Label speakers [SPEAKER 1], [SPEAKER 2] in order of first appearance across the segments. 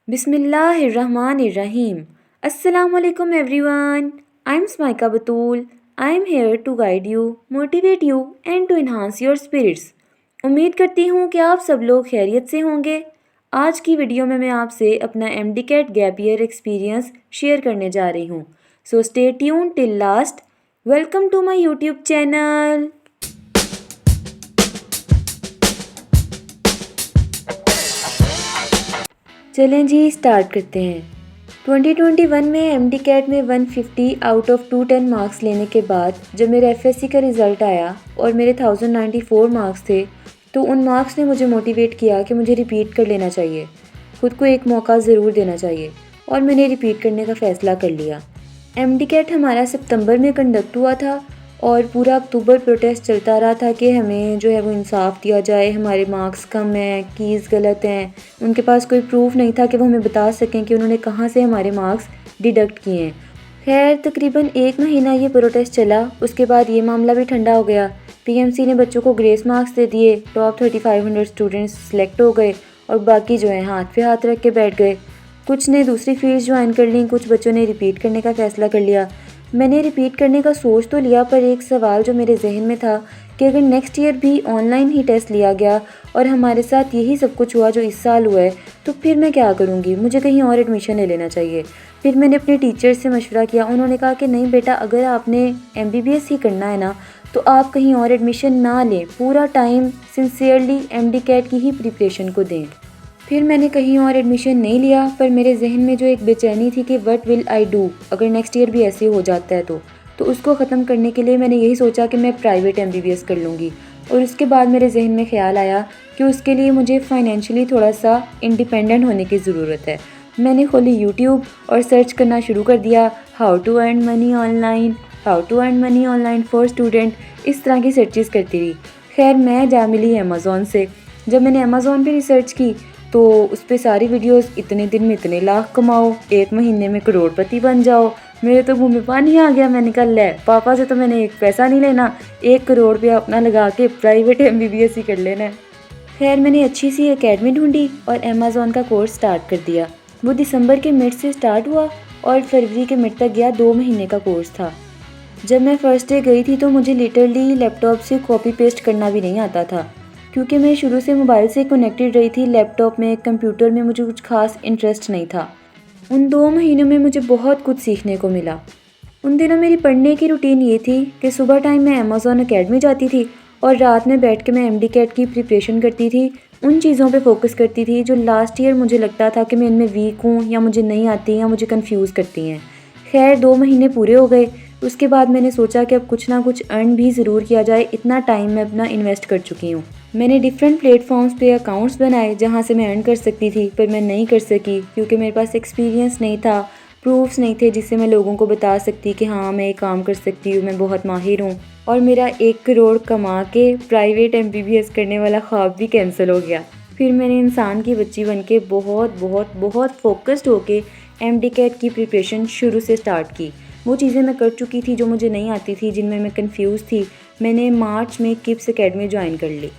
[SPEAKER 1] Bismillahirrahmanirrahim. Assalamu alaikum everyone. I'm Smaika Batul. I'm here to guide you, motivate you and to enhance your spirits. उम्मीद करती हूँ कि आप सब लोग खैरियत से होंगे। आज की वीडियो में मैं आपसे अपना MD CAT gap year experience share करने जा रही हूँ। So stay tuned till last. Welcome to my YouTube channel. चलें जी स्टार्ट करते हैं। 2021 में MD CAT में 150 आउट ऑफ 210 मार्क्स लेने के बाद जब मेरे FSC का रिज़ल्ट आया और मेरे 1094 मार्क्स थे तो उन मार्क्स ने मुझे मोटिवेट किया कि मुझे रिपीट कर लेना चाहिए, खुद को एक मौका ज़रूर देना चाहिए और मैंने रिपीट करने का फ़ैसला कर लिया। MD CAT हमारा सितंबर में कंडक्ट हुआ था और पूरा अक्टूबर प्रोटेस्ट चलता रहा था कि हमें जो है वो इंसाफ दिया जाए, हमारे मार्क्स कम हैं, कीज़ गलत हैं। उनके पास कोई प्रूफ नहीं था कि वो हमें बता सकें कि उन्होंने कहाँ से हमारे मार्क्स डिडक्ट किए हैं। खैर तकरीबन 1 महीना ये प्रोटेस्ट चला, उसके बाद ये मामला भी ठंडा हो गया। PMC ने बच्चों को ग्रेस मार्क्स दे दिए, टॉप 3500 स्टूडेंट्स सेलेक्ट हो गए और बाकी जो है हाथ पे हाथ रख के बैठ गए। कुछ ने दूसरी फील्ड ज्वाइन कर ली, कुछ बच्चों ने रिपीट करने का फ़ैसला कर लिया। मैंने रिपीट करने का सोच तो लिया, पर एक सवाल जो मेरे जहन में था कि अगर नेक्स्ट ईयर भी ऑनलाइन ही टेस्ट लिया गया और हमारे साथ यही सब कुछ हुआ जो इस साल हुआ है तो फिर मैं क्या करूँगी, मुझे कहीं और एडमिशन ले लेना चाहिए। फिर मैंने अपने टीचर से मशवरा किया, उन्होंने कहा कि नहीं बेटा, अगर आपने MBBS ही करना है ना तो आप कहीं और एडमिशन ना लें, पूरा टाइम सिंसियरली MD CAT की ही प्रिपरेशन को दें। फिर मैंने कहीं और एडमिशन नहीं लिया, पर मेरे जहन में जो एक बेचैनी थी कि व्हाट विल आई डू अगर नेक्स्ट ईयर भी ऐसे हो जाता है तो उसको ख़त्म करने के लिए मैंने यही सोचा कि मैं प्राइवेट MBBS कर लूँगी। और उसके बाद मेरे जहन में ख़्याल आया कि उसके लिए मुझे फाइनेंशियली थोड़ा सा इंडिपेंडेंट होने की ज़रूरत है। मैंने खोली यूट्यूब और सर्च करना शुरू कर दिया, how to earn money online for student, इस तरह की सर्चेज़ करती रही। खैर मैं जा मिली अमेज़ॉन से। जब मैंने अमेज़ॉन पर रिसर्च की तो उस पर सारी वीडियोस, इतने दिन में इतने लाख कमाओ, 1 महीने में करोड़पति बन जाओ। मेरे तो मुंह में पानी आ गया। मैंने कहा ले, पापा से तो मैंने एक पैसा नहीं लेना, 1 करोड़ रुपया अपना लगा के प्राइवेट MBBS ही कर लेना है। खैर मैंने अच्छी सी एकेडमी ढूंढी और अमेज़ॉन का कोर्स स्टार्ट कर दिया। वो दिसंबर के मिड से स्टार्ट हुआ और फरवरी के मिड तक गया। 2 महीने का कोर्स था। जब मैं फर्स्ट डे गई थी तो मुझे लिटरली लैपटॉप से कॉपी पेस्ट करना भी नहीं आता था, क्योंकि मैं शुरू से मोबाइल से कनेक्टेड रही थी। लैपटॉप में, कंप्यूटर में मुझे कुछ खास इंटरेस्ट नहीं था। उन 2 महीनों में मुझे बहुत कुछ सीखने को मिला। उन दिनों मेरी पढ़ने की रूटीन ये थी कि सुबह टाइम मैं अमेज़ॉन अकेडमी जाती थी और रात में बैठ के मैं MD CAT की प्रिपरेशन करती थी। उन चीज़ों पे फोकस करती थी जो लास्ट ईयर मुझे लगता था कि मैं इनमें वीक हूँ या मुझे नहीं आती या मुझे कंफ्यूज करती हैं। खैर 2 महीने पूरे हो गए। उसके बाद मैंने सोचा कि अब कुछ ना कुछ अर्न भी ज़रूर किया जाए, इतना टाइम मैं अपना इन्वेस्ट कर चुकी हूँ। मैंने डिफरेंट प्लेटफॉर्म्स पे अकाउंट्स बनाए जहाँ से मैं अर्न कर सकती थी, पर मैं नहीं कर सकी क्योंकि मेरे पास एक्सपीरियंस नहीं था, प्रूफ्स नहीं थे जिससे मैं लोगों को बता सकती कि हाँ मैं ये काम कर सकती हूँ, मैं बहुत माहिर हूँ। और मेरा 1 करोड़ कमा के प्राइवेट MBBS करने वाला ख्वाब भी कैंसिल हो गया। फिर मैंने इंसान की बच्ची बन के बहुत बहुत बहुत फोकस्ड होके MD CAT की प्रिपरेशन शुरू से स्टार्ट की। वो चीज़ें मैं कर चुकी थी जो मुझे नहीं आती थी, जिनमें मैं कंफ्यूज थी। मैंने मार्च में किप्स अकेडमी ज्वाइन कर ली।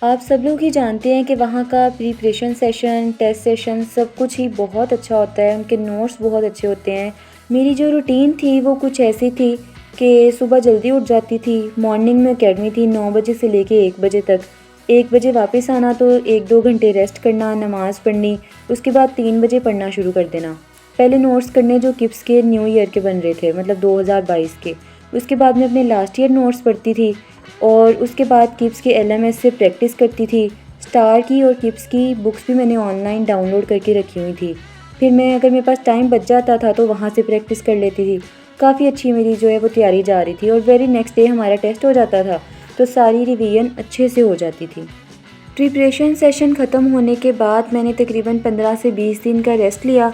[SPEAKER 1] आप सब लोग ही जानते हैं कि वहाँ का प्रिपरेशन सेशन, टेस्ट सेशन सब कुछ ही बहुत अच्छा होता है, उनके नोट्स बहुत अच्छे होते हैं। मेरी जो रूटीन थी वो कुछ ऐसी थी कि सुबह जल्दी उठ जाती थी। मॉर्निंग में अकेडमी थी 9 बजे से लेके 1 बजे तक। 1 बजे वापस आना तो 1-2 घंटे रेस्ट करना, नमाज़ पढ़नी, उसके बाद 3 बजे पढ़ना शुरू कर देना। पहले नोट्स करने जो किप्स के न्यू ईयर के बन रहे थे, मतलब 2022 के। उसके बाद मैं अपने लास्ट ईयर नोट्स पढ़ती थी और उसके बाद किप्स के LMS से प्रैक्टिस करती थी। स्टार की और किप्स की बुक्स भी मैंने ऑनलाइन डाउनलोड करके रखी हुई थी। फिर मैं, अगर मेरे पास टाइम बच जाता था तो वहाँ से प्रैक्टिस कर लेती थी। काफ़ी अच्छी मेरी जो है वो तैयारी जा रही थी और वेरी नेक्स्ट डे हमारा टेस्ट हो जाता था तो सारी रिवीजन अच्छे से हो जाती थी। प्रिपरेशन सेशन ख़त्म होने के बाद मैंने तकरीबन 15 से 20 दिन का रेस्ट लिया।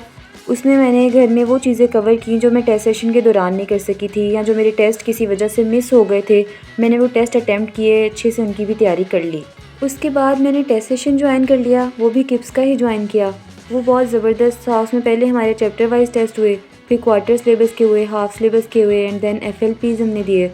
[SPEAKER 1] उसमें मैंने घर में वो चीज़ें कवर की जो मैं टेस्ट सेशन के दौरान नहीं कर सकी थी या जो मेरे टेस्ट किसी वजह से मिस हो गए थे। मैंने वो टेस्ट अटैम्प्ट किए, अच्छे से उनकी भी तैयारी कर ली। उसके बाद मैंने टेस्ट सेशन ज्वाइन कर लिया, वो भी किप्स का ही ज्वाइन किया। वो बहुत ज़बरदस्त था। उसमें पहले हमारे चैप्टर वाइज टेस्ट हुए, फिर क्वार्टर सिलेबस के हुए, हाफ सिलेबस के हुए एंड देन FLPs हमने दिए।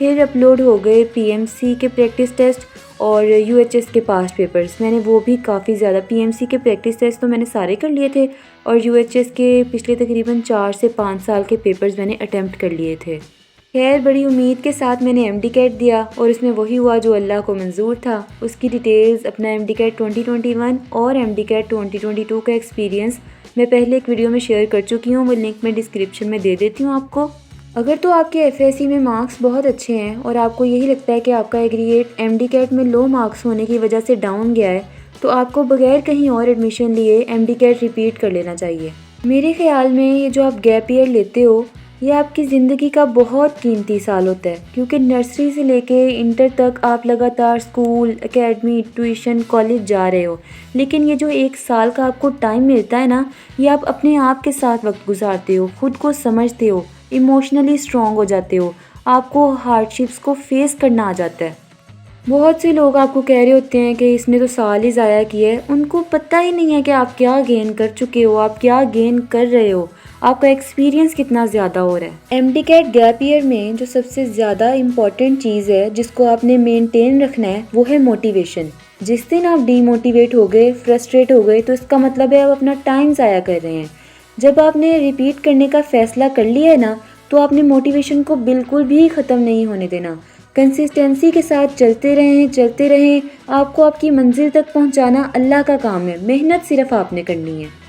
[SPEAKER 1] फिर अपलोड हो गए पीएमसी के प्रैक्टिस टेस्ट और यूएचएस के पास्ट पेपर्स। मैंने वो भी काफ़ी ज़्यादा, पीएमसी के प्रैक्टिस टेस्ट तो मैंने सारे कर लिए थे और यूएचएस के पिछले तकरीबन 4 से 5 साल के पेपर्स मैंने अटेम्प्ट कर लिए थे। खैर बड़ी उम्मीद के साथ मैंने एमडी कैट दिया और उसमें वही हुआ जो अल्लाह को मंजूर था। उसकी डिटेल्स, अपना एमडी कैट 2021 और एमडी कैट 2022 का एक्सपीरियंस मैं पहले एक वीडियो में शेयर कर चुकी हूँ, वो लिंक मैं डिस्क्रिप्शन में दे देती हूँ आपको। अगर तो आपके एफएससी में मार्क्स बहुत अच्छे हैं और आपको यही लगता है कि आपका एग्रीगेट एमडी कैट में लो मार्क्स होने की वजह से डाउन गया है, तो आपको बगैर कहीं और एडमिशन लिए एमडी कैट रिपीट कर लेना चाहिए। मेरे ख्याल में ये जो आप गैप ईयर लेते हो, ये आपकी ज़िंदगी का बहुत कीमती साल होता है, क्योंकि नर्सरी से लेके इंटर तक आप लगातार स्कूल, एकेडमी, ट्यूशन, कॉलेज जा रहे हो, लेकिन ये जो 1 साल का आपको टाइम मिलता है ना, ये आप अपने आप के साथ वक्त गुजारते हो, खुद को समझते हो, इमोशनली स्ट्रॉन्ग हो जाते हो, आपको हार्डशिप्स को फेस करना आ जाता है। बहुत से लोग आपको कह रहे होते हैं कि इसने तो साल ही ज़ाया किया है, उनको पता ही नहीं है कि आप क्या गेन कर चुके हो, आप क्या गेन कर रहे हो, आपका एक्सपीरियंस कितना ज़्यादा हो रहा है। एमडी कैट गैप ईयर में जो सबसे ज़्यादा इम्पॉर्टेंट चीज़ है जिसको आपने मेंटेन रखना है, वो है मोटिवेशन। जिस दिन आप डीमोटिवेट हो गए, फ्रस्ट्रेट हो गए, तो इसका मतलब है आप अपना टाइम ज़ाया कर रहे हैं। जब आपने रिपीट करने का फ़ैसला कर लिया है ना, तो आपने मोटिवेशन को बिल्कुल भी ख़त्म नहीं होने देना। कंसिस्टेंसी के साथ चलते रहें। आपको आपकी मंजिल तक पहुंचाना अल्लाह का काम है, मेहनत सिर्फ आपने करनी है।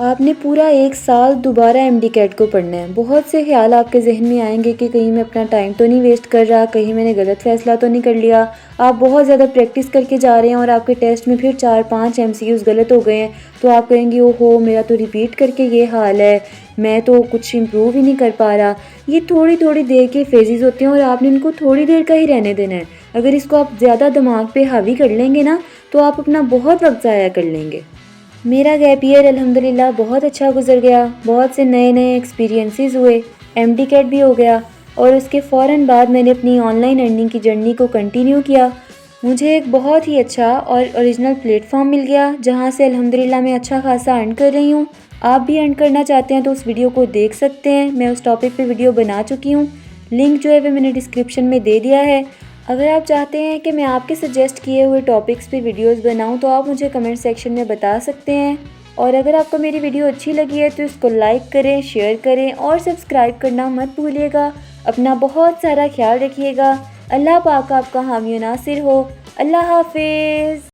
[SPEAKER 1] आपने पूरा 1 साल दोबारा एमडी कैट को पढ़ना है। बहुत से ख्याल आपके जहन में आएंगे कि कहीं मैं अपना टाइम तो नहीं वेस्ट कर रहा, कहीं मैंने गलत फ़ैसला तो नहीं कर लिया। आप बहुत ज़्यादा प्रैक्टिस करके जा रहे हैं और आपके टेस्ट में फिर 4-5 एमसीक्यूज़ गलत हो गए हैं, तो आप कहेंगे ओहो मेरा तो रिपीट करके ये हाल है, मैं तो कुछ इम्प्रूव ही नहीं कर पा रहा। ये थोड़ी थोड़ी देर के फेजेज़ होते हैं और आपने इनको थोड़ी देर का ही रहने देना है। अगर इसको आप ज़्यादा दिमाग पे हावी कर लेंगे ना, तो आप अपना बहुत वक्त ज़ाया कर लेंगे। मेरा गैप ईयर अल्हम्दुलिल्लाह बहुत अच्छा गुजर गया। बहुत से नए नए एक्सपीरियंसेस हुए, एमडी कैट भी हो गया और उसके फ़ौरन बाद मैंने अपनी ऑनलाइन अर्निंग की जर्नी को कंटिन्यू किया। मुझे एक बहुत ही अच्छा और ओरिजिनल प्लेटफॉर्म मिल गया जहां से अल्हम्दुलिल्लाह मैं अच्छा खासा अर्न कर रही हूं। आप भी अर्न करना चाहते हैं तो उस वीडियो को देख सकते हैं, मैं उस टॉपिक पे वीडियो बना चुकी हूँ। लिंक जो है वो मैंने डिस्क्रिप्शन में दे दिया है। अगर आप चाहते हैं कि मैं आपके सजेस्ट किए हुए टॉपिक्स पे वीडियोस बनाऊं, तो आप मुझे कमेंट सेक्शन में बता सकते हैं। और अगर आपको मेरी वीडियो अच्छी लगी है तो इसको लाइक करें, शेयर करें और सब्सक्राइब करना मत भूलिएगा। अपना बहुत सारा ख्याल रखिएगा। अल्लाह पाक आपका हामी नासिर हो। अल्लाह हाफिज़।